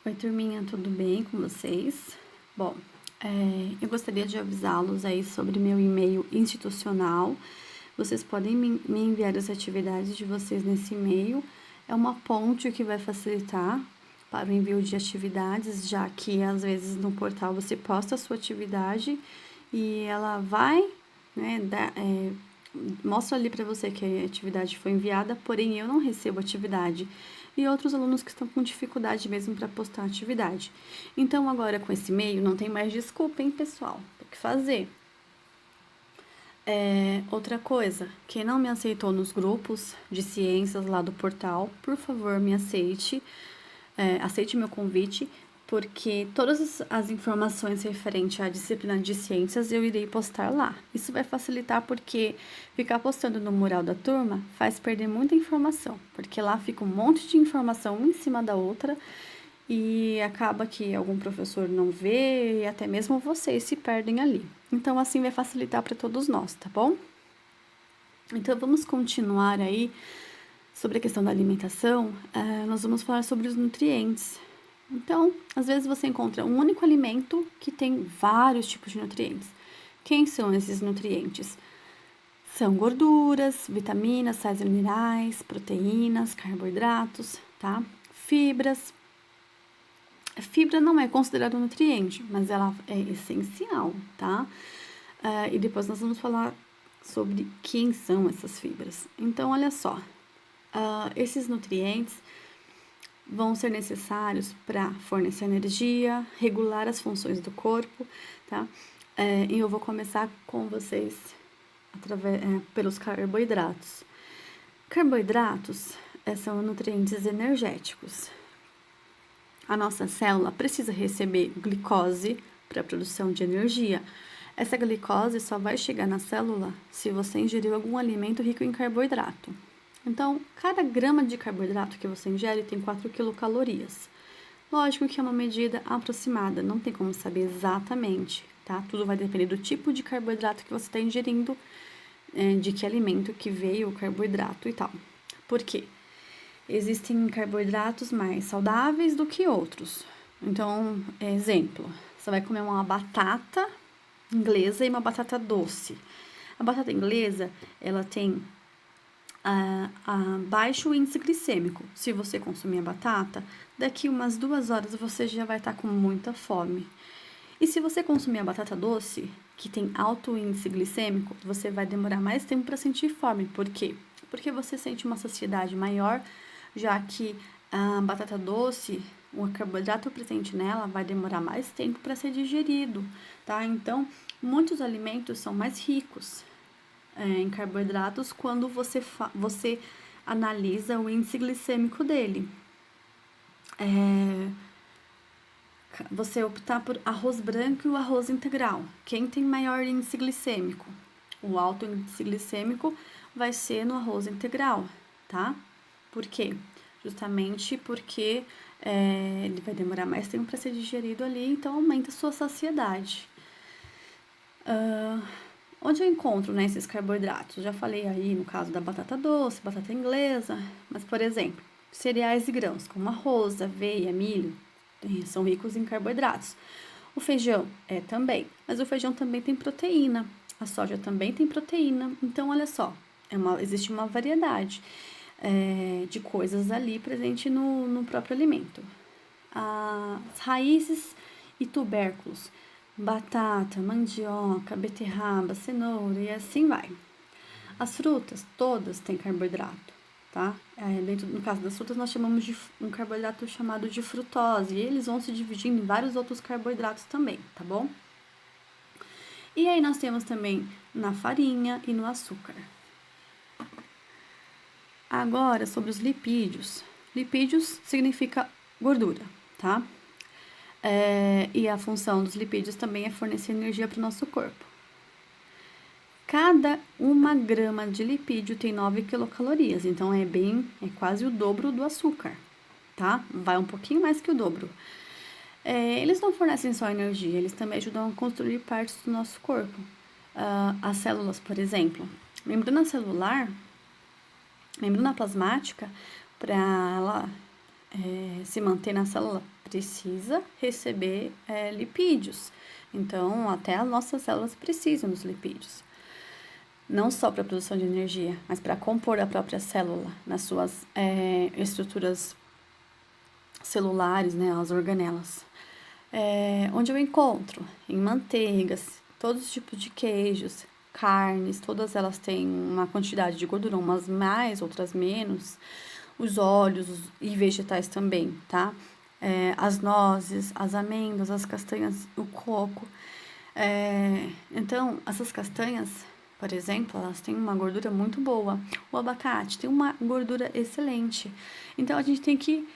Oi, turminha, tudo bem com vocês? Bom, eu gostaria de avisá-los aí sobre meu e-mail institucional. Vocês podem me enviar as atividades de vocês nesse e-mail. É uma ponte que vai facilitar para o envio de atividades, já que às vezes no portal você posta a sua atividade e ela vai, né, mostra ali para você que a atividade foi enviada, porém eu não recebo atividade. E outros alunos que estão com dificuldade mesmo para postar a atividade. Então, agora com esse e-mail, não tem mais desculpa, hein, pessoal? Tem que fazer. Outra coisa, quem não me aceitou nos grupos de ciências lá do portal, por favor, me aceite. Aceite meu convite, porque todas as informações referentes à disciplina de ciências eu irei postar lá. Isso vai facilitar porque ficar postando no mural da turma faz perder muita informação, porque lá fica um monte de informação uma em cima da outra e acaba que algum professor não vê e até mesmo vocês se perdem ali. Então, assim vai facilitar para todos nós, tá bom? Então, vamos continuar aí sobre a questão da alimentação. Nós vamos falar sobre os nutrientes. Então, às vezes você encontra um único alimento que tem vários tipos de nutrientes. Quem são esses nutrientes? São gorduras, vitaminas, sais minerais, proteínas, carboidratos, tá? Fibras. A fibra não é considerada um nutriente, mas ela é essencial, tá? E depois nós vamos falar sobre quem são essas fibras. Então, olha só, esses nutrientes vão ser necessários para fornecer energia, regular as funções do corpo, tá? E eu vou começar com vocês pelos carboidratos. Carboidratos são nutrientes energéticos. A nossa célula precisa receber glicose para a produção de energia. Essa glicose só vai chegar na célula se você ingeriu algum alimento rico em carboidrato. Então, cada grama de carboidrato que você ingere tem 4 quilocalorias. Lógico que é uma medida aproximada, não tem como saber exatamente, tá? Tudo vai depender do tipo de carboidrato que você está ingerindo, de que alimento que veio o carboidrato e tal. Por quê? Existem carboidratos mais saudáveis do que outros. Então, exemplo, você vai comer uma batata inglesa e uma batata doce. A batata inglesa, ela tem baixo índice glicêmico. Se você consumir a batata, daqui umas 2 horas você já vai estar com muita fome. E se você consumir a batata doce, que tem alto índice glicêmico, você vai demorar mais tempo para sentir fome. Por quê? Porque você sente uma saciedade maior, já que a batata doce, o carboidrato presente nela, vai demorar mais tempo para ser digerido, tá? Então, muitos alimentos são mais ricos em carboidratos quando você analisa o índice glicêmico dele. Você optar por arroz branco e o arroz integral. Quem tem maior índice glicêmico? O alto índice glicêmico vai ser no arroz integral, tá? Por quê? Justamente porque ele vai demorar mais tempo para ser digerido ali, então aumenta a sua saciedade. Onde eu encontro, né, esses carboidratos? Já falei aí no caso da batata doce, batata inglesa, mas, por exemplo, cereais e grãos, como arroz, aveia, milho, são ricos em carboidratos. O feijão também, mas o feijão também tem proteína, a soja também tem proteína. Então, olha só, existe uma variedade de coisas ali presente no próprio alimento. As raízes e tubérculos, batata, mandioca, beterraba, cenoura e assim vai. As frutas, todas têm carboidrato, tá? No caso das frutas, nós chamamos de um carboidrato chamado de frutose, e eles vão se dividindo em vários outros carboidratos também, tá bom? E aí nós temos também na farinha e no açúcar. Agora, sobre os lipídios. Lipídios significa gordura, tá? E a função dos lipídios também é fornecer energia para o nosso corpo. Cada 1 grama de lipídio tem 9 quilocalorias, então é quase o dobro do açúcar, tá? Vai um pouquinho mais que o dobro. Eles não fornecem só energia, eles também ajudam a construir partes do nosso corpo. As células, por exemplo, membrana celular, membrana plasmática, para ela se manter na célula, precisa receber lipídios. Então, até as nossas células precisam dos lipídios. Não só para a produção de energia, mas para compor a própria célula nas suas estruturas celulares, né, as organelas. Onde eu encontro? Em manteigas, todos os tipos de queijos, carnes, todas elas têm uma quantidade de gordura, umas mais, outras menos. Os óleos e vegetais também, tá? As nozes, as amêndoas, as castanhas, o coco. Então, essas castanhas, por exemplo, elas têm uma gordura muito boa. O abacate tem uma gordura excelente. Então, a gente tem que,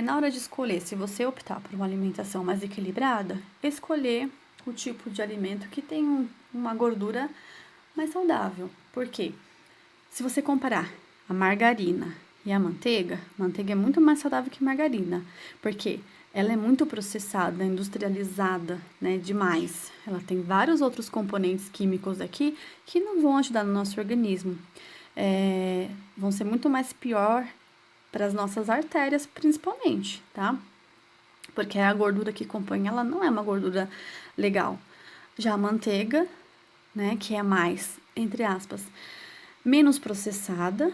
na hora de escolher, se você optar por uma alimentação mais equilibrada, escolher o tipo de alimento que tem uma gordura mais saudável. Por quê? Se você comparar a margarina e a manteiga é muito mais saudável que margarina, porque ela é muito processada, industrializada, né, demais. Ela tem vários outros componentes químicos aqui que não vão ajudar no nosso organismo. Vão ser muito mais pior para as nossas artérias, principalmente, tá? Porque a gordura que compõe ela não é uma gordura legal. Já a manteiga, né, que é mais, entre aspas, menos processada,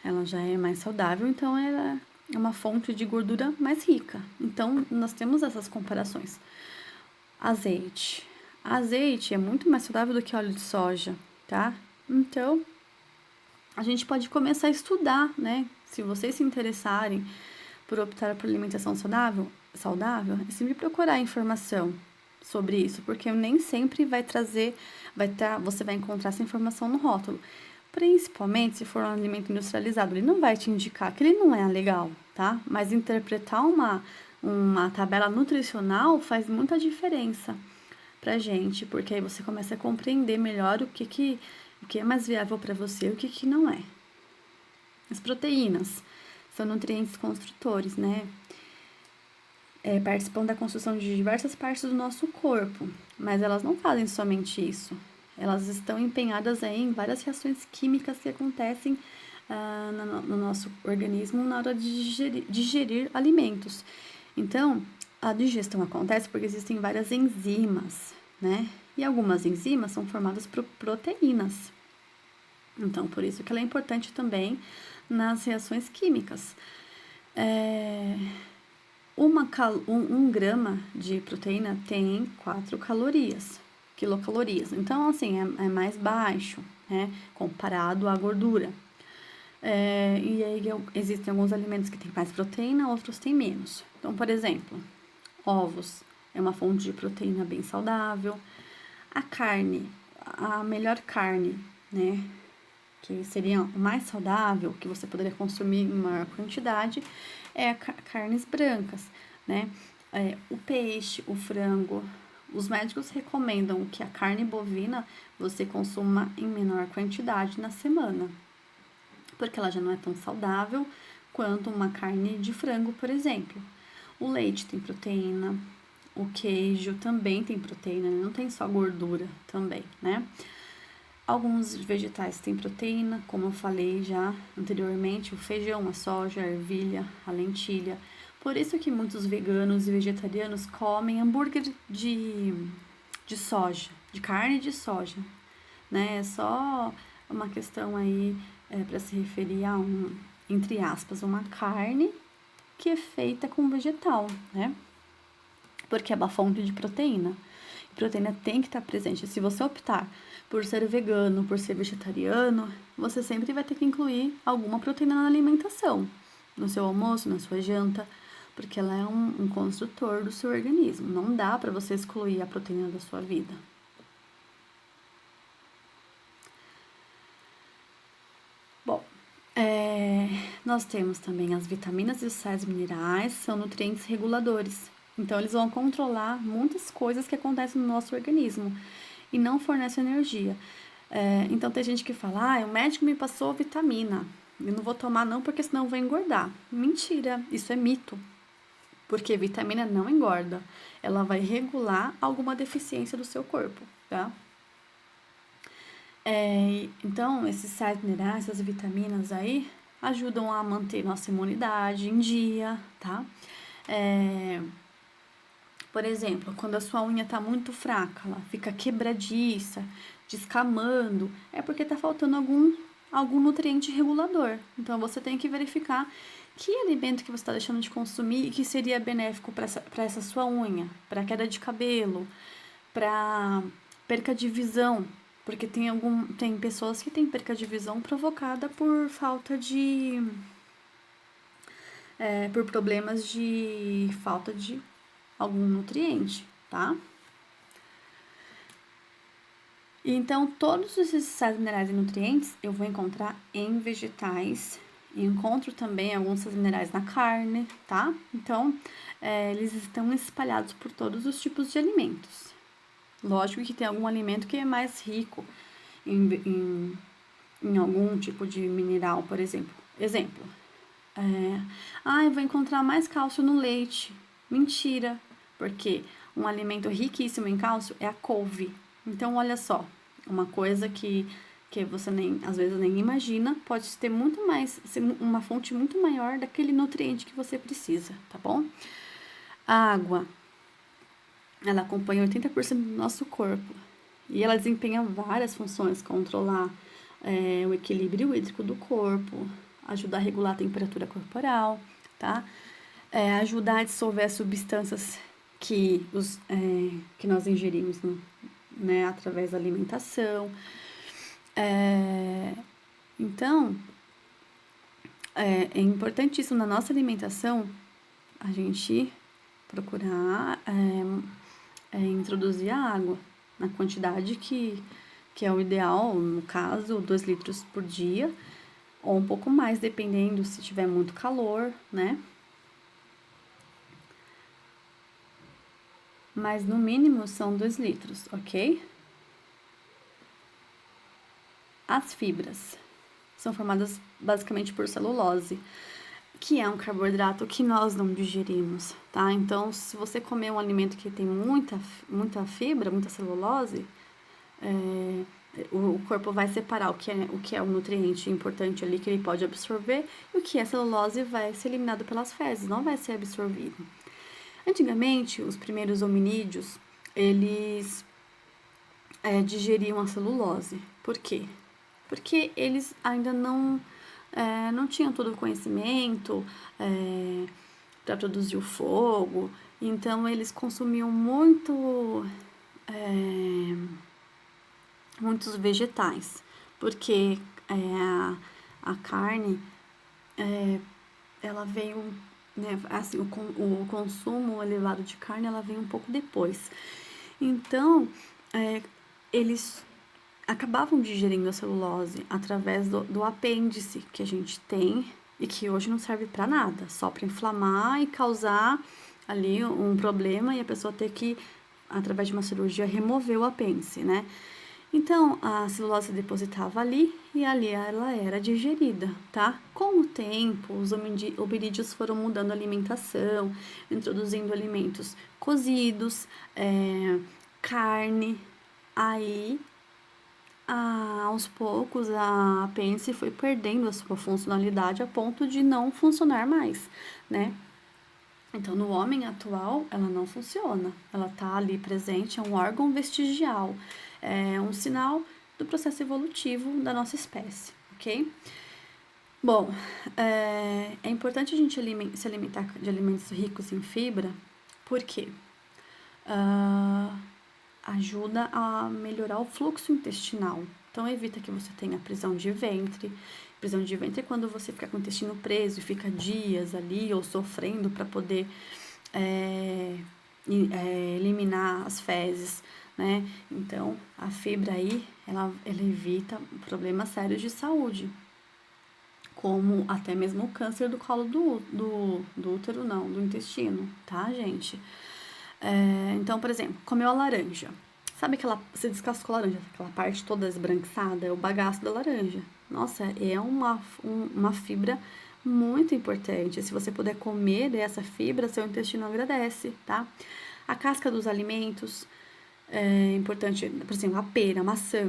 ela já é mais saudável, então ela é uma fonte de gordura mais rica. Então, nós temos essas comparações. Azeite. Azeite é muito mais saudável do que óleo de soja, tá? Então, a gente pode começar a estudar, né? Se vocês se interessarem por optar por alimentação saudável, é sempre procurar informação sobre isso, porque nem sempre você vai encontrar essa informação no rótulo. Principalmente se for um alimento industrializado, ele não vai te indicar que ele não é legal, tá? Mas interpretar uma tabela nutricional faz muita diferença pra gente, porque aí você começa a compreender melhor o que é mais viável para você e o que não é. As proteínas são nutrientes construtores, né? Participam da construção de diversas partes do nosso corpo, mas elas não fazem somente isso. Elas estão empenhadas em várias reações químicas que acontecem no nosso organismo na hora de digerir alimentos. Então, a digestão acontece porque existem várias enzimas, né? E algumas enzimas são formadas por proteínas. Então, por isso que ela é importante também nas reações químicas. Um grama de proteína tem 4 quilocalorias. Então, assim, é mais baixo, né, comparado à gordura. E aí existem alguns alimentos que têm mais proteína, outros têm menos. Então, por exemplo, ovos é uma fonte de proteína bem saudável. A carne, a melhor carne, né, que seria o mais saudável, que você poderia consumir em maior quantidade, carnes brancas, né? O peixe, o frango. Os médicos recomendam que a carne bovina você consuma em menor quantidade na semana, porque ela já não é tão saudável quanto uma carne de frango, por exemplo. O leite tem proteína, o queijo também tem proteína, não tem só gordura também, né? Alguns vegetais têm proteína, como eu falei já anteriormente, o feijão, a soja, a ervilha, a lentilha. Por isso que muitos veganos e vegetarianos comem hambúrguer de soja, de carne de soja, né? É só uma questão aí para se referir a entre aspas, uma carne que é feita com vegetal, né? Porque é uma fonte de proteína. Proteína tem que estar presente. Se você optar por ser vegano, por ser vegetariano, você sempre vai ter que incluir alguma proteína na alimentação, no seu almoço, na sua janta, porque ela é um construtor do seu organismo. Não dá para você excluir a proteína da sua vida. Bom, nós temos também as vitaminas e os sais minerais, são nutrientes reguladores. Então, eles vão controlar muitas coisas que acontecem no nosso organismo e não fornecem energia. Então, tem gente que fala, o médico me passou vitamina, eu não vou tomar não porque senão eu vou engordar. Mentira, isso é mito, porque vitamina não engorda, ela vai regular alguma deficiência do seu corpo, tá? Então, esses sais minerais, essas vitaminas aí, ajudam a manter nossa imunidade em dia, tá? Por exemplo, quando a sua unha tá muito fraca, ela fica quebradiça, descamando, é porque tá faltando algum nutriente regulador. Então, você tem que verificar que alimento que você está deixando de consumir e que seria benéfico para essa sua unha, para queda de cabelo, para perca de visão, porque tem pessoas que têm perca de visão provocada por falta de por problemas de falta de algum nutriente, tá? Então, todos esses sais minerais e nutrientes eu vou encontrar em vegetais. Encontro também alguns sais minerais na carne, tá? Então, eles estão espalhados por todos os tipos de alimentos. Lógico que tem algum alimento que é mais rico em algum tipo de mineral, por exemplo. Eu vou encontrar mais cálcio no leite. Mentira, porque um alimento riquíssimo em cálcio é a couve. Então, olha só, uma coisa que você às vezes nem imagina, pode ter muito mais, ser uma fonte muito maior daquele nutriente que você precisa, tá bom? A água, ela acompanha 80% do nosso corpo e ela desempenha várias funções, controlar o equilíbrio hídrico do corpo, ajudar a regular a temperatura corporal, tá? Ajudar a dissolver as substâncias que nós ingerimos, né, através da alimentação. Então, é importantíssimo na nossa alimentação a gente procurar introduzir a água na quantidade que é o ideal, no caso, 2 litros por dia, ou um pouco mais, dependendo se tiver muito calor, né? Mas no mínimo são 2 litros, ok? As fibras são formadas basicamente por celulose, que é um carboidrato que nós não digerimos, tá? Então, se você comer um alimento que tem muita fibra, muita celulose, o corpo vai separar o que é o nutriente importante ali que ele pode absorver e o que é celulose vai ser eliminado pelas fezes, não vai ser absorvido. Antigamente, os primeiros hominídeos, eles digeriam a celulose. Por quê? Porque eles ainda não tinham todo o conhecimento para produzir o fogo, então eles consumiam muitos vegetais, porque a carne ela veio, né, assim, o consumo elevado de carne ela veio um pouco depois. Então, eles acabavam digerindo a celulose através do apêndice que a gente tem e que hoje não serve para nada, só para inflamar e causar ali um problema e a pessoa ter que, através de uma cirurgia, remover o apêndice, né? Então, a celulose se depositava ali e ali ela era digerida, tá? Com o tempo, os hominídeos foram mudando a alimentação, introduzindo alimentos cozidos, carne. Aí, aos poucos, a apêndice foi perdendo a sua funcionalidade a ponto de não funcionar mais, né? Então, no homem atual, ela não funciona. Ela tá ali presente, é um órgão vestigial, é um sinal do processo evolutivo da nossa espécie, ok? Bom, é importante a gente se alimentar de alimentos ricos em fibra, porque ajuda a melhorar o fluxo intestinal. Então, evita que você tenha prisão de ventre. Prisão de ventre é quando você fica com o intestino preso e fica dias ali ou sofrendo para poder eliminar as fezes, né? Então, a fibra aí, ela evita problemas sérios de saúde, como até mesmo o câncer do colo do útero, não, do intestino, tá, gente? Então, por exemplo, comeu a laranja. Sabe você descascou a laranja, aquela parte toda esbranquiçada, é o bagaço da laranja. Nossa, é uma fibra muito importante. Se você puder comer dessa fibra, seu intestino agradece, tá? A casca dos alimentos é importante, por exemplo, a pera, a maçã.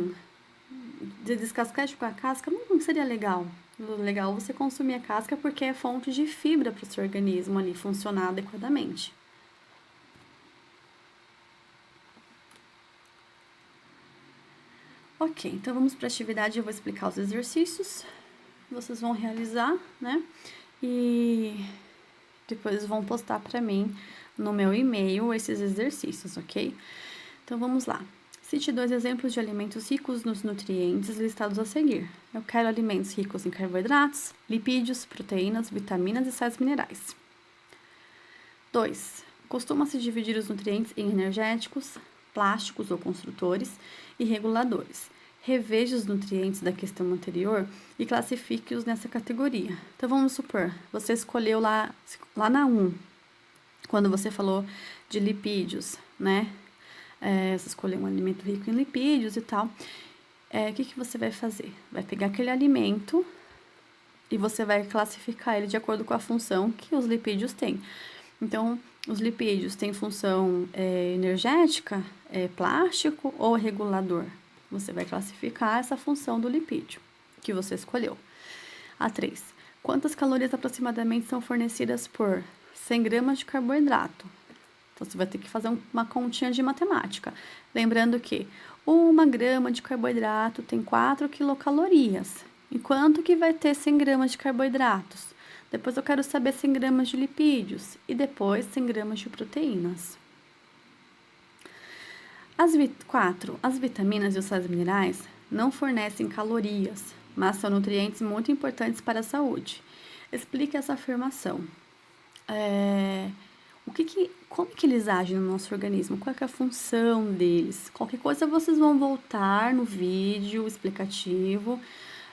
Descascar com a casca não seria legal, Legal você consumir a casca porque é fonte de fibra para o seu organismo ali funcionar adequadamente. Ok, então vamos para a atividade, eu vou explicar os exercícios, vocês vão realizar, né? E depois vão postar para mim no meu e-mail esses exercícios, ok? Então vamos lá. Cite 2 exemplos de alimentos ricos nos nutrientes listados a seguir. Eu quero alimentos ricos em carboidratos, lipídios, proteínas, vitaminas e sais minerais. 2. Costuma-se dividir os nutrientes em energéticos, plásticos ou construtores e reguladores. Reveja os nutrientes da questão anterior e classifique-os nessa categoria. Então vamos supor, você escolheu lá na 1, quando você falou de lipídios, né? Você escolheu um alimento rico em lipídios e tal. O que você vai fazer? Vai pegar aquele alimento e você vai classificar ele de acordo com a função que os lipídios têm. Então, os lipídios têm função energética, plástico ou regulador. Você vai classificar essa função do lipídio que você escolheu. A 3. Quantas calorias aproximadamente são fornecidas por 100 gramas de carboidrato? Então, você vai ter que fazer uma continha de matemática. Lembrando que 1 grama de carboidrato tem 4 quilocalorias. E quanto que vai ter 100 gramas de carboidratos? Depois eu quero saber 100 gramas de lipídios. E depois 100 gramas de proteínas. 4. As vitaminas e os sais minerais não fornecem calorias, mas são nutrientes muito importantes para a saúde. Explique essa afirmação. Como que eles agem no nosso organismo? Qual é a função deles? Qualquer coisa vocês vão voltar no vídeo explicativo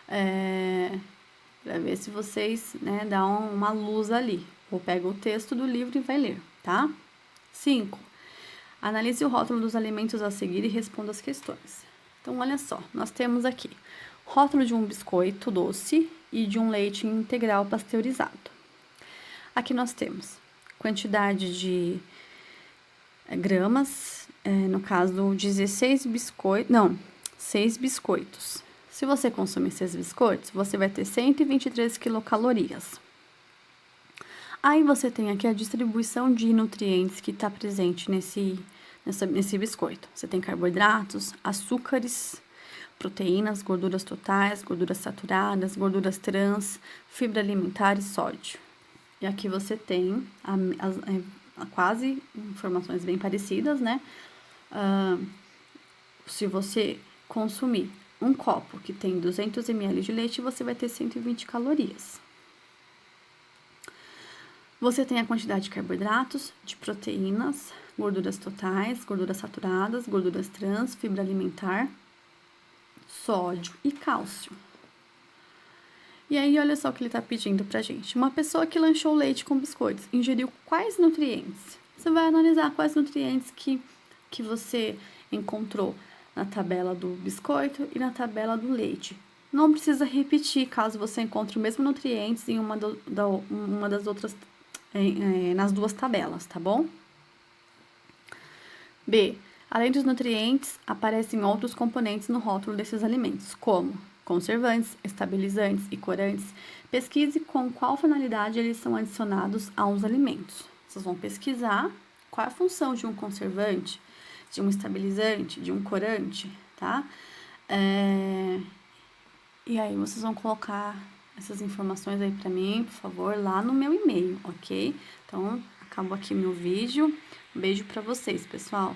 para ver se vocês dão uma luz ali. Ou pega o texto do livro e vai ler, tá? 5. Analise o rótulo dos alimentos a seguir e responda as questões. Então, olha só, nós temos aqui rótulo de um biscoito doce e de um leite integral pasteurizado. Aqui nós temos quantidade de gramas, no caso 6 biscoitos. Se você consumir 6 biscoitos, você vai ter 123 quilocalorias. Aí você tem aqui a distribuição de nutrientes que está presente nesse biscoito. Você tem carboidratos, açúcares, proteínas, gorduras totais, gorduras saturadas, gorduras trans, fibra alimentar e sódio. E aqui você tem quase informações bem parecidas, né? Se você consumir um copo que tem 200 ml de leite, você vai ter 120 calorias. Você tem a quantidade de carboidratos, de proteínas, gorduras totais, gorduras saturadas, gorduras trans, fibra alimentar, sódio e cálcio. E aí, olha só o que ele está pedindo pra gente. Uma pessoa que lanchou leite com biscoitos ingeriu quais nutrientes? Você vai analisar quais nutrientes que você encontrou na tabela do biscoito e na tabela do leite. Não precisa repetir caso você encontre os mesmos nutrientes em uma das outras, nas 2 tabelas, tá bom? B. Além dos nutrientes, aparecem outros componentes no rótulo desses alimentos, como conservantes, estabilizantes e corantes. Pesquise com qual finalidade eles são adicionados aos alimentos. Vocês vão pesquisar qual é a função de um conservante, de um estabilizante, de um corante, tá? E aí vocês vão colocar essas informações aí pra mim, por favor, lá no meu e-mail, ok? Então, acabou aqui meu vídeo. Um beijo pra vocês, pessoal.